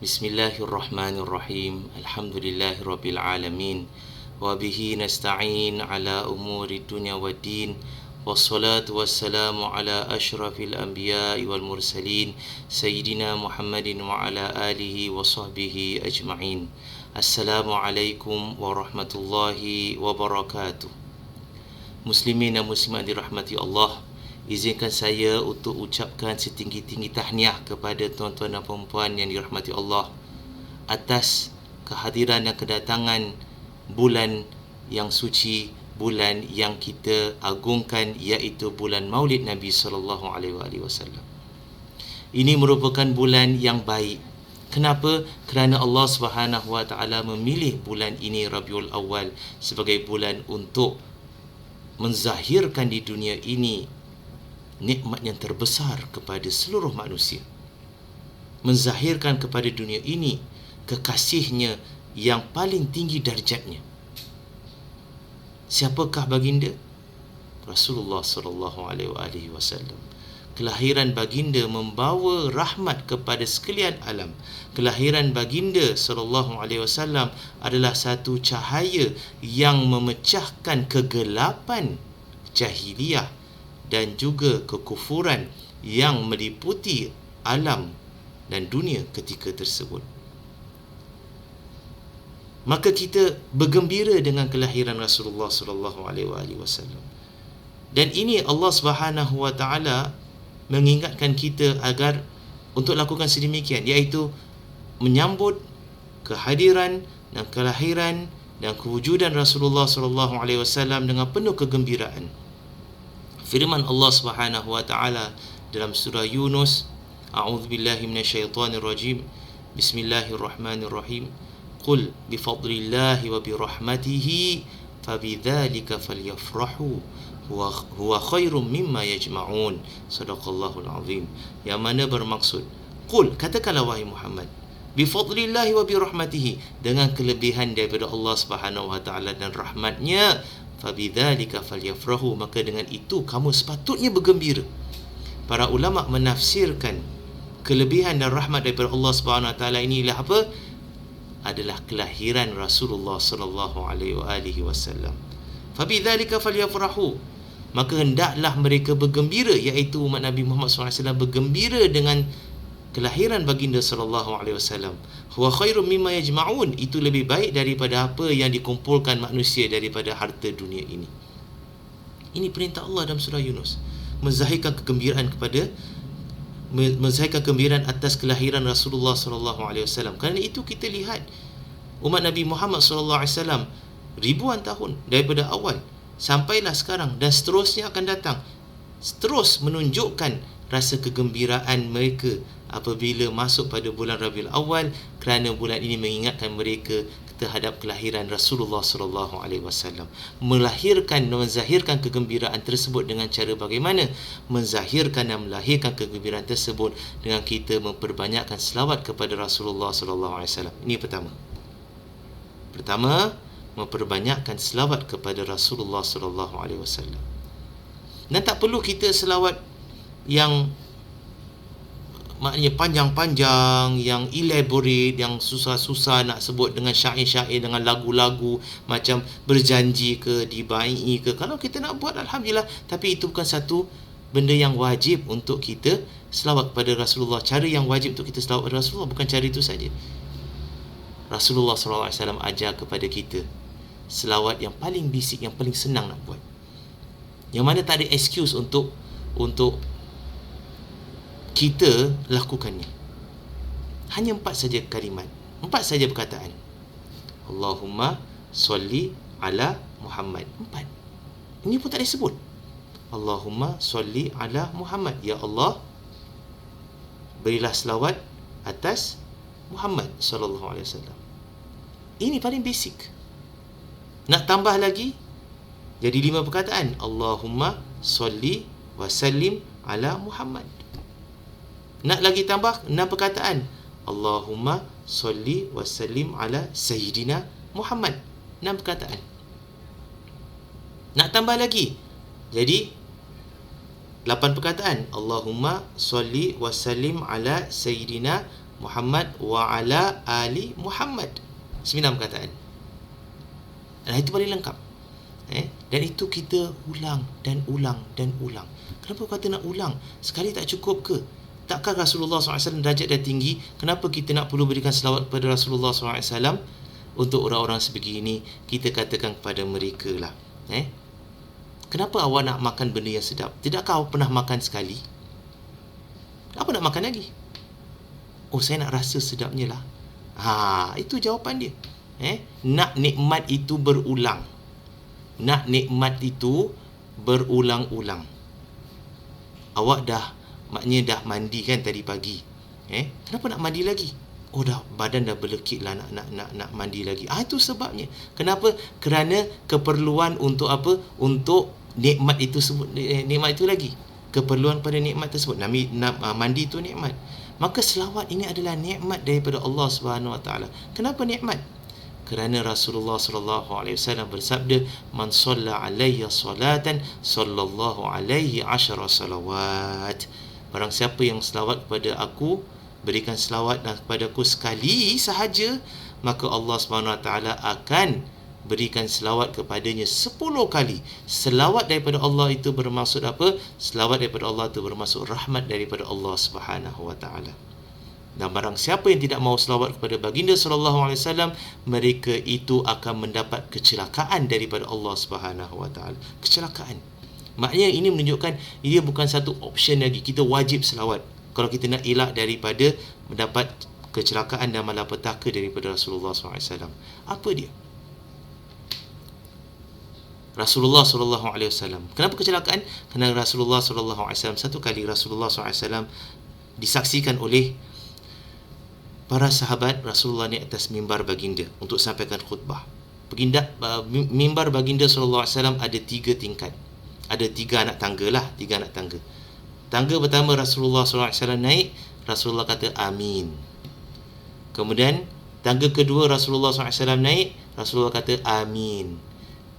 Bismillahirrahmanirrahim. Alhamdulillahirabbil alamin. Wa bihi nasta'in ala umuri dunya waddin. Wassalatu wassalamu ala asyrafil anbiya'i wal mursalin sayyidina Muhammadin wa ala alihi wa sahbihi ajma'in. Assalamualaikum warahmatullahi wabarakatuh. Muslimin dan muslimat dirahmati Allah, izinkan saya untuk ucapkan setinggi-tinggi tahniah kepada tuan-tuan dan puan-puan yang dirahmati Allah atas kehadiran dan kedatangan bulan yang suci, bulan yang kita agungkan, iaitu bulan Maulid Nabi sallallahu alaihi wasallam. Ini merupakan bulan yang baik. Kenapa? Kerana Allah Subhanahu wa taala memilih bulan ini, Rabiul Awal, sebagai bulan untuk menzahirkan di dunia ini nikmat yang terbesar kepada seluruh manusia, menzahirkan kepada dunia ini kekasihnya yang paling tinggi darjatnya. Siapakah baginda? Rasulullah sallallahu alaihi wasallam. Kelahiran baginda membawa rahmat kepada sekalian alam. Kelahiran baginda sallallahu alaihi wasallam adalah satu cahaya yang memecahkan kegelapan jahiliyah dan juga kekufuran yang meliputi alam dan dunia ketika tersebut. Maka kita bergembira dengan kelahiran Rasulullah sallallahu alaihi wasallam. Dan ini Allah Subhanahu wa taala mengingatkan kita agar untuk lakukan sedemikian, iaitu menyambut kehadiran dan kelahiran dan kewujudan Rasulullah sallallahu alaihi wasallam dengan penuh kegembiraan. Firman Allah Subhanahu wa taala dalam surah Yunus, a'udzubillahi minasyaitonirrajim. Bismillahirrahmanirrahim. Qul bifadlillahi wa birahmatihi fabidzalika falyafrahu huwa khairum mimma yajma'un. Sadaqallahul azim. Yang mana bermaksud, qul, katakanlah wahai Muhammad, bifadlillahi wa birahmatihi, dengan kelebihan daripada Allah Subhanahu wa taala dan rahmatnya, fabidzalika falyafrahu, maka dengan itu kamu sepatutnya bergembira. Para ulama menafsirkan kelebihan dan rahmat daripada Allah Subhanahu wa taala inilah apa? Adalah kelahiran Rasulullah sallallahu alaihi wasallam. Fabidzalika falyafrahu, maka hendaklah mereka bergembira, iaitu umat Nabi Muhammad SAW bergembira dengan kelahiran baginda sallallahu alaihi wasallam. Huwa khairum mimma yajma'un, itu lebih baik daripada apa yang dikumpulkan manusia daripada harta dunia ini. Ini perintah Allah dalam surah Yunus, menzahirkan kegembiraan atas kelahiran Rasulullah sallallahu alaihi wasallam. Kerana itu kita lihat umat Nabi Muhammad sallallahu alaihi wasallam ribuan tahun daripada awal sampailah sekarang dan seterusnya akan datang, terus menunjukkan rasa kegembiraan mereka apabila masuk pada bulan Rabiul Awal, kerana bulan ini mengingatkan mereka terhadap kelahiran Rasulullah sallallahu alaihi wasallam. Menzahirkan kegembiraan tersebut dengan cara bagaimana? Menzahirkan dan melahirkan kegembiraan tersebut dengan kita memperbanyakkan selawat kepada Rasulullah sallallahu alaihi wasallam. Ini pertama, memperbanyakkan selawat kepada Rasulullah sallallahu alaihi wasallam. Dan tak perlu kita selawat yang maknanya panjang-panjang, yang elaborate, yang susah-susah nak sebut dengan syair-syair, dengan lagu-lagu macam berjanji ke, dibaiki ke. Kalau kita nak buat, alhamdulillah, tapi itu bukan satu benda yang wajib untuk kita selawat kepada Rasulullah. Cara yang wajib untuk kita selawat kepada Rasulullah bukan cara itu saja. Rasulullah SAW ajar kepada kita selawat yang paling basic, yang paling senang nak buat, yang mana tak ada excuse untuk kita lakukannya. Hanya 4 saja kalimat, 4 saja perkataan. Allahumma salli ala Muhammad. 4. Ini pun tak disebut. Allahumma salli ala Muhammad. Ya Allah, berilah selawat atas Muhammad sallallahu alaihi wasallam. Ini paling basic. Nak tambah lagi, jadi 5 perkataan. Allahumma salli wa sallim ala Muhammad. Nak lagi tambah 6 perkataan. Allahumma salli wa sallim ala Sayyidina Muhammad. 6 perkataan. Nak tambah lagi, jadi 8 perkataan. Allahumma salli wa sallim ala Sayyidina Muhammad wa ala ali Muhammad. 9 perkataan. Dan itu paling lengkap. Dan itu kita ulang dan ulang dan ulang. Kenapa kata nak ulang? Sekali tak cukup ke? Takkan Rasulullah SAW darjat dia tinggi? Kenapa kita nak perlu berikan selawat kepada Rasulullah SAW? Untuk orang-orang sebegini, kita katakan kepada mereka lah, kenapa awak nak makan benda yang sedap? Tidakkah awak pernah makan sekali? Apa nak makan lagi? Oh, saya nak rasa sedapnya lah. Itu jawapan dia. Nak nikmat itu berulang. Nak nikmat itu berulang-ulang. Awak maknanya dah mandi kan tadi pagi. Kenapa nak mandi lagi? Oh, badan dah berlekit lah nak mandi lagi. Itu sebabnya. Kenapa? Kerana keperluan untuk apa? Untuk nikmat itu nikmat itu lagi. Keperluan pada nikmat tersebut. Mandi itu nikmat. Maka selawat ini adalah nikmat daripada Allah Subhanahu Wa Taala. Kenapa nikmat? Kerana Rasulullah sallallahu alaihi wasallam bersabda, "Man shalla alayya salatan sallallahu alaihi 10 salawat." Barang siapa yang selawat kepada aku, berikan selawat kepada aku sekali sahaja, maka Allah SWT akan berikan selawat kepadanya 10 kali. Selawat daripada Allah itu bermaksud apa? Selawat daripada Allah itu bermaksud rahmat daripada Allah SWT. Dan barang siapa yang tidak mahu selawat kepada baginda SAW, mereka itu akan mendapat kecelakaan daripada Allah SWT. Kecelakaan. Maknanya ini menunjukkan ia bukan satu option lagi. Kita wajib selawat kalau kita nak elak daripada mendapat kecelakaan dan malapetaka daripada Rasulullah SAW. Apa dia? Rasulullah SAW. Kenapa kecelakaan? Kerana Rasulullah SAW, satu kali Rasulullah SAW disaksikan oleh para sahabat Rasulullah ni atas mimbar baginda untuk sampaikan khutbah. Mimbar baginda SAW ada 3 tingkat. Ada 3 anak tangga lah, 3 anak tangga. Tangga pertama Rasulullah SAW naik, Rasulullah kata amin. Kemudian tangga kedua Rasulullah SAW naik, Rasulullah kata amin.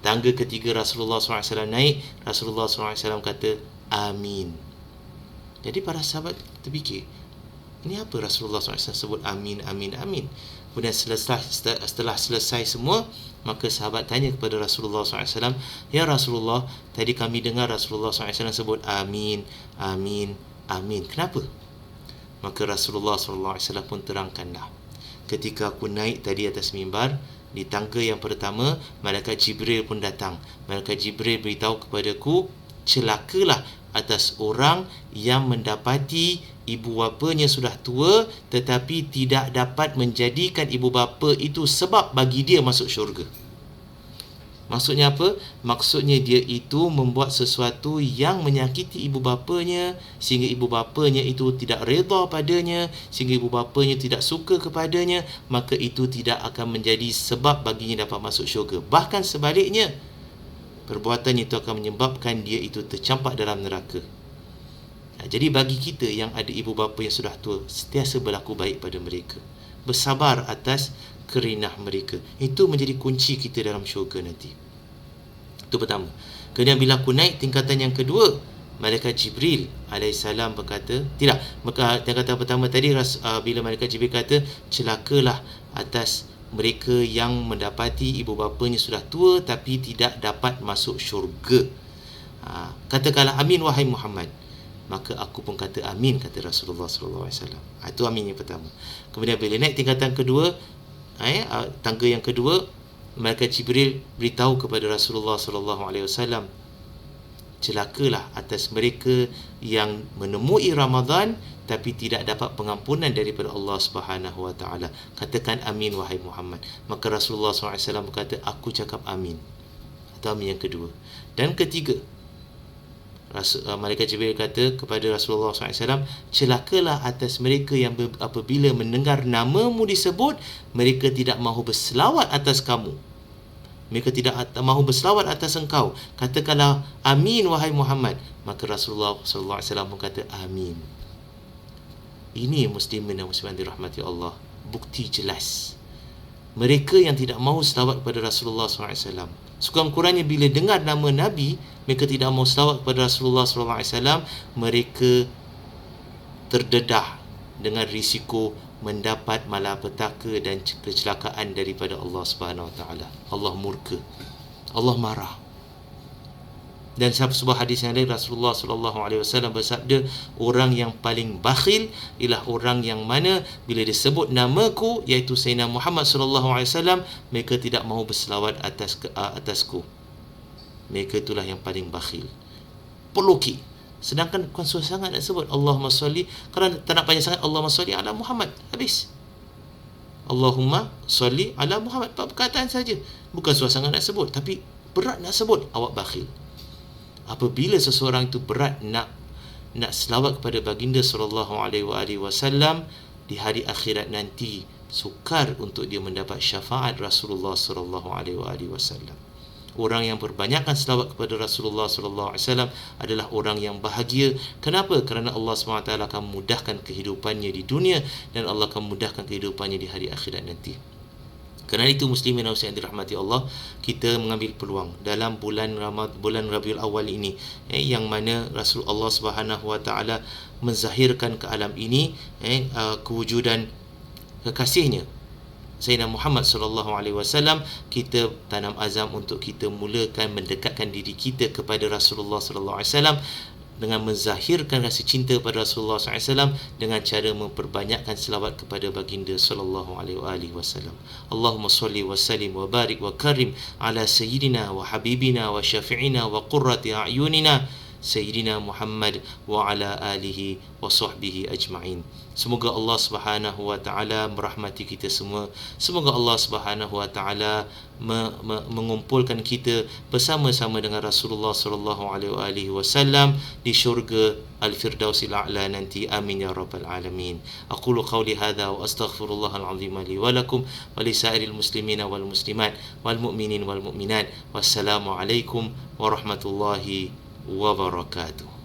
Tangga ketiga Rasulullah SAW naik, Rasulullah SAW kata amin. Jadi para sahabat terfikir, ini apa Rasulullah SAW sebut amin, amin, amin. Kemudian setelah selesai semua, maka sahabat tanya kepada Rasulullah SAW, "Ya Rasulullah, tadi kami dengar Rasulullah SAW sebut amin, amin, amin. Kenapa?" Maka Rasulullah SAW pun terangkanlah. Ketika aku naik tadi atas mimbar, di tangga yang pertama, Malaikat Jibril pun datang. Malaikat Jibril beritahu kepadaku, celakalah atas orang yang mendapati ibu bapanya sudah tua tetapi tidak dapat menjadikan ibu bapa itu sebab bagi dia masuk syurga. Maksudnya apa? Maksudnya dia itu membuat sesuatu yang menyakiti ibu bapanya sehingga ibu bapanya itu tidak redha padanya, sehingga ibu bapanya tidak suka kepadanya, maka itu tidak akan menjadi sebab baginya dapat masuk syurga. Bahkan sebaliknya, perbuatan itu akan menyebabkan dia itu tercampak dalam neraka. Jadi bagi kita yang ada ibu bapa yang sudah tua, sentiasa berlaku baik pada mereka, bersabar atas kerinah mereka. Itu menjadi kunci kita dalam syurga nanti. Itu pertama. Kemudian bila aku naik tingkatan yang kedua, Malaikat Jibril alaihissalam berkata, tidak, maka tingkatan pertama tadi bila Malaikat Jibril kata, celakalah atas mereka yang mendapati ibu bapanya sudah tua tapi tidak dapat masuk syurga. Katakanlah amin wahai Muhammad. Maka aku pun kata amin, kata Rasulullah SAW. Itu amin yang pertama. Kemudian bila naik tingkatan kedua, tangga yang kedua, Malaikat Jibril beritahu kepada Rasulullah SAW, celakalah atas mereka yang menemui Ramadan tapi tidak dapat pengampunan daripada Allah Subhanahu Wa Taala. Katakan amin wahai Muhammad. Maka Rasulullah SAW berkata, aku cakap amin. Itu amin yang kedua. Dan ketiga, Malaikat Jibril kata kepada Rasulullah SAW, celakalah atas mereka yang apabila mendengar namamu disebut, mereka tidak mahu berselawat atas kamu. Mereka tidak mahu berselawat atas engkau. Katakanlah amin wahai Muhammad. Maka Rasulullah SAW pun kata amin. Ini muslimin dan muslimat dirahmati Allah, bukti jelas. Mereka yang tidak mahu selawat kepada Rasulullah SAW, sekurang-kurangnya bila dengar nama Nabi, mereka tidak mahu selawat kepada Rasulullah SAW, mereka terdedah dengan risiko mendapat malapetaka dan kecelakaan daripada Allah Subhanahu Wa Taala. Allah murka, Allah marah. Dan sebuah hadis yang lain, Rasulullah sallallahu alaihi wasallam bersabda, orang yang paling bakhil ialah orang yang mana bila disebut namaku, iaitu Sayyidina Muhammad sallallahu alaihi wasallam, mereka tidak mahu berselawat atasku. Mereka itulah yang paling bakhil. Peluki. Sedangkan bukan susah sangat nak sebut Allahumma salli, kerana tak nak panjang sangat, Allahumma salli ala Muhammad, habis. Allahumma salli ala Muhammad, perkataan saja. Bukan susah sangat nak sebut, tapi berat nak sebut, awak bakhil. Apabila seseorang itu berat nak selawat kepada baginda sallallahu alaihi wasallam di hari akhirat nanti, sukar untuk dia mendapat syafaat Rasulullah sallallahu alaihi wasallam. Orang yang berbanyakkan selawat kepada Rasulullah sallallahu alaihi wasallam adalah orang yang bahagia. Kenapa? Kerana Allah SWT akan mudahkan kehidupannya di dunia, dan Allah akan mudahkan kehidupannya di hari akhirat nanti. Kerana itu muslimin yang dirahmati Allah, kita mengambil peluang dalam bulan Rabiul Awal ini, yang mana Rasulullah Subhanahu Wa Taala menzahirkan ke alam ini kewujudan kekasihnya Sayyidina Muhammad sallallahu alaihi wasallam. Kita tanam azam untuk kita mulakan mendekatkan diri kita kepada Rasulullah sallallahu alaihi wasallam dengan menzahirkan rasa cinta kepada Rasulullah SAW dengan cara memperbanyakkan selawat kepada baginda sallallahu alaihi wasallam. Allahumma salli wa sallim wa barik wa karim ala sayyidina wa habibina wa syafi'ina wa qurrati a'yunina Sayyidina Muhammad wa ala alihi wa sahbihi ajma'in. Semoga Allah Subhanahu Wa Taala merahmati kita semua. Semoga Allah Subhanahu Wa Taala mengumpulkan kita bersama-sama dengan Rasulullah sallallahu alaihi wasallam di syurga Al-Firdausil A'la nanti. Amin ya rabbal alamin. Aqulu qawli hadha wa astaghfirullahal azim li wa lakum wa li sa'iril muslimina wal muslimat wal mu'minin wal mu'minat. Wassalamu alaikum warahmatullahi wabarakatuh.